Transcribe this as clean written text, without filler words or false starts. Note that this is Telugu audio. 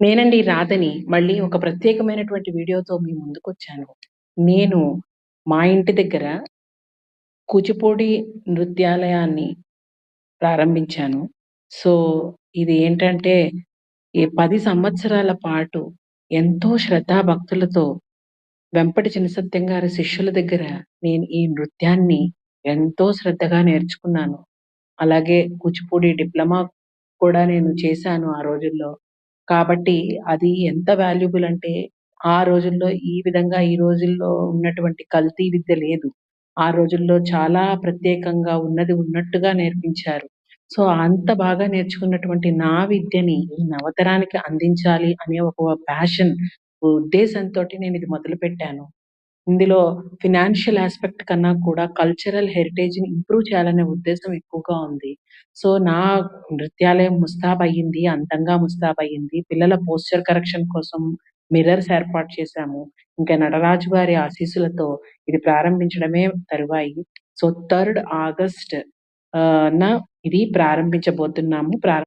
నేనండి రాధని. మళ్ళీ ఒక ప్రత్యేకమైనటువంటి వీడియోతో మీ ముందుకొచ్చాను. నేను మా ఇంటి దగ్గర కూచిపూడి నృత్యాలయాన్ని ప్రారంభించాను. సో, ఇది ఏంటంటే, ఈ 10 సంవత్సరాల పాటు ఎంతో శ్రద్ధాభక్తులతో వెంపటి చినసత్యం గారి శిష్యుల దగ్గర నేను ఈ నృత్యాన్ని ఎంతో శ్రద్ధగా నేర్చుకున్నాను. అలాగే కూచిపూడి డిప్లొమా కూడా నేను చేశాను ఆ రోజుల్లో. కాబట్టి అది ఎంత వాల్యుబుల్ అంటే, ఆ రోజుల్లో ఈ విధంగా ఈ రోజుల్లో ఉన్నటువంటి కల్తీ విద్య లేదు. ఆ రోజుల్లో చాలా ప్రత్యేకంగా ఉన్నది ఉన్నట్టుగా నేర్పించారు. సో, అంత బాగా నేర్చుకున్నటువంటి నా విద్యని ఈ నవతరానికి అందించాలి అనే ఒక ప్యాషన్, ఉద్దేశంతోటి నేనిది మొదలుపెట్టాను. ఇందులో ఫినాన్షియల్ యాస్పెక్ట్ కన్నా కూడా కల్చరల్ హెరిటేజ్‌ని ఇంప్రూవ్ చేయాలనే ఉద్దేశ్యం ఎక్కువగా ఉంది. సో, నా నృత్యాలయం ముస్తాబయ్యింది. అందంగా ముస్తాబయ్యింది. పిల్లల పోస్చర్ కరెక్షన్ కోసం మిర్రర్స్ ఏర్పాటు చేశాము. ఇంకా నటరాజు గారి ఆశీస్సులతో ఇది ప్రారంభించడమే తరువాయి. సో, 3 ఆగస్ట్ న ఇది ప్రారంభించబోతున్నాము.